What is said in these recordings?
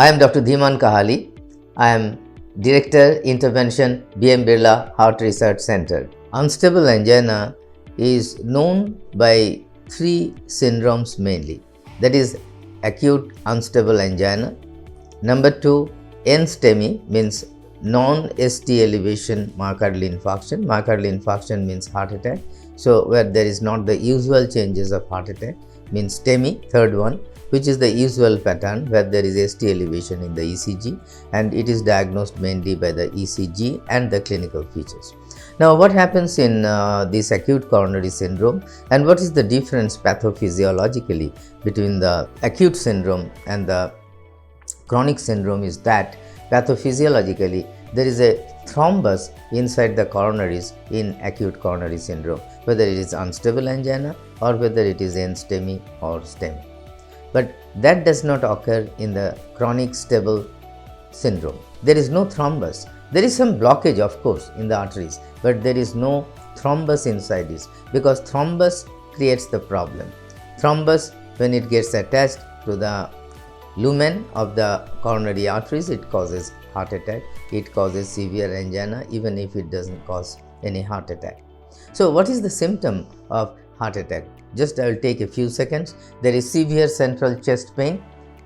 I am Dr. Dhiman Kahali. I am Director, Intervention, BM Birla Heart Research Center. Unstable angina is known by three syndromes mainly. That is acute unstable angina. Number 2, NSTEMI means non-ST-elevation myocardial infarction. Myocardial infarction means heart attack. So, where there is not the usual changes of heart attack means STEMI. Third one, which is the usual pattern where there is ST elevation in the ECG, and it is diagnosed mainly by the ECG and the clinical features. Now, what happens in this acute coronary syndrome, and what is the difference pathophysiologically between the acute syndrome and the chronic syndrome is that pathophysiologically there is a thrombus inside the coronaries in acute coronary syndrome, whether it is unstable angina or whether it is NSTEMI or STEMI. But that does not occur in the chronic stable syndrome. There is no thrombus. There is some blockage, of course, in the arteries, but there is no thrombus inside it, because thrombus creates the problem. Thrombus, when it gets attached to the lumen of the coronary arteries, it causes heart attack, it causes severe angina, even if it doesn't cause any heart attack. So, what is the symptom of heart attack? Just I will take a few seconds. There is severe central chest pain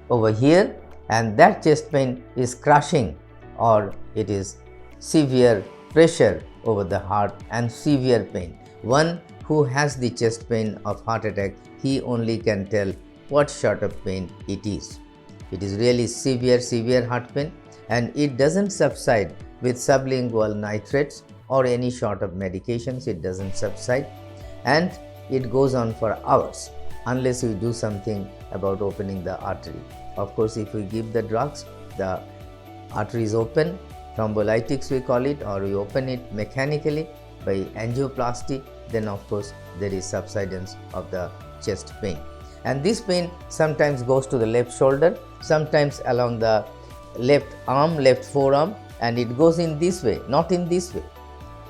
over here, and that chest pain is crushing, or it is severe pressure over the heart and severe pain. One who has the chest pain of heart attack, he only can tell what sort of pain it is. It is really severe heart pain, and it doesn't subside with sublingual nitrates or any sort of medications. It doesn't subside, and it goes on for hours unless we do something about opening the artery. Of course, if we give the drugs, the artery is open, thrombolytics we call it, or we open it mechanically by angioplasty, then of course there is subsidence of the chest pain. And this pain sometimes goes to the left shoulder, sometimes along the left arm, left forearm, and it goes in this way, not in this way.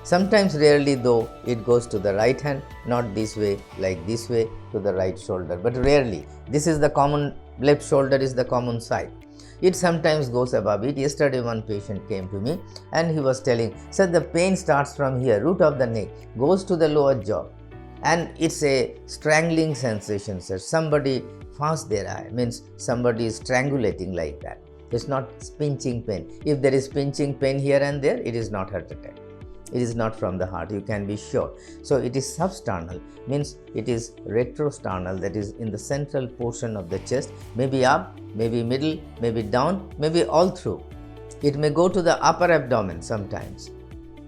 Sometimes, rarely though, it goes to the right hand, not this way, like this way to the right shoulder, but rarely. This is the common, left shoulder is the common side. It sometimes goes above it. Yesterday one patient came to me and he was telling, sir, the pain starts from here, root of the neck, goes to the lower jaw, and it's a strangling sensation, sir. Somebody fast their eye, means somebody is strangulating like that. It's not pinching pain. If there is pinching pain here and there, it is not heart attack. It is not from the heart, you can be sure. So, it is substernal, means it is retrosternal, that is in the central portion of the chest, maybe up, maybe middle, maybe down, maybe all through. It may go to the upper abdomen sometimes.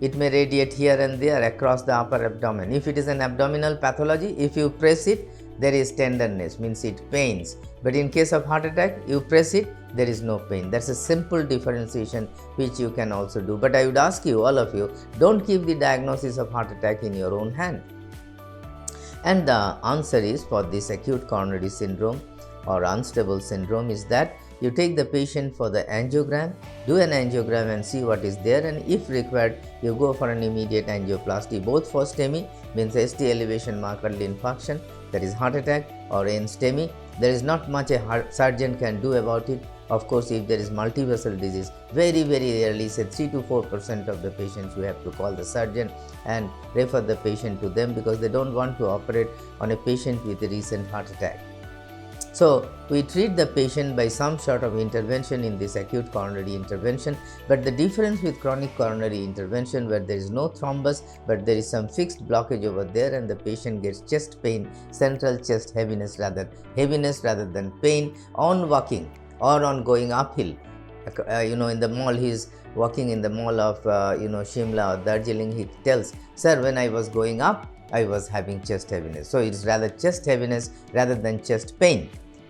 It may radiate here and there across the upper abdomen. If it is an abdominal pathology, if you press it, there is tenderness, means it pains. But in case of heart attack, you press it, there is no pain. That's a simple differentiation which you can also do. But I would ask you, all of you, don't keep the diagnosis of heart attack in your own hand. And the answer is, for this acute coronary syndrome or unstable syndrome, is that you take the patient for the angiogram, do an angiogram and see what is there, and if required, you go for an immediate angioplasty, both for STEMI, means ST-elevation Myocardial infarction, that is heart attack, or NSTEMI. There is not much a surgeon can do about it. Of course, if there is multivessel disease, very rarely, say 3 to 4% of the patients, you have to call the surgeon and refer the patient to them, because they don't want to operate on a patient with a recent heart attack. So, we treat the patient by some sort of intervention in this acute coronary intervention, but the difference with chronic coronary intervention, where there is no thrombus but there is some fixed blockage over there, and the patient gets chest pain, central chest heaviness rather than pain on walking or on going uphill. In the mall, he is walking in the mall of Shimla or Darjeeling, he tells, sir, when I was going up, I was having chest heaviness. So, it is rather chest heaviness rather than chest pain.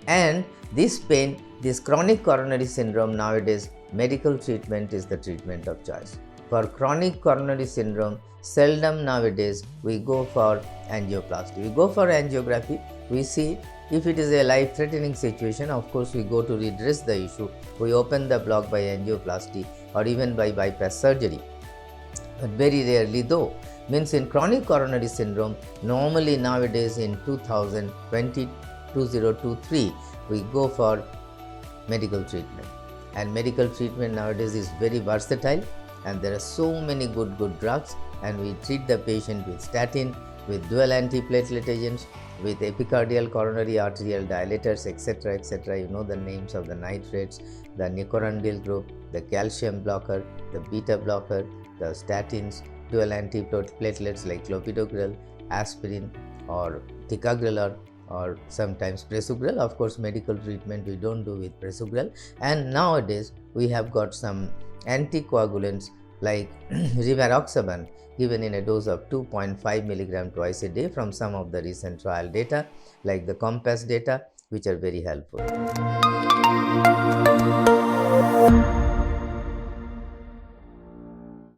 And this pain, this chronic coronary syndrome, nowadays medical treatment is the treatment of choice. For chronic coronary syndrome, seldom nowadays we go for angioplasty. We go for angiography, we see if it is a life-threatening situation, of course we go to redress the issue. We open the block by angioplasty or even by bypass surgery. But very rarely though, means in chronic coronary syndrome, normally nowadays in 2023, we go for medical treatment. And medical treatment nowadays is very versatile, and there are so many good drugs, and we treat the patient with statin, with dual antiplatelet agents, with epicardial coronary arterial dilators, etc., etc. You know the names of the nitrates, the nicorandil group, the calcium blocker, the beta blocker, the statins, dual antiplatelets like clopidogrel, aspirin, or ticagrelor, or sometimes prasugrel. Of course, medical treatment we don't do with prasugrel. And nowadays we have got some anticoagulants like rivaroxaban, given in a dose of 2.5 milligram twice a day from some of the recent trial data like the COMPASS data, which are very helpful.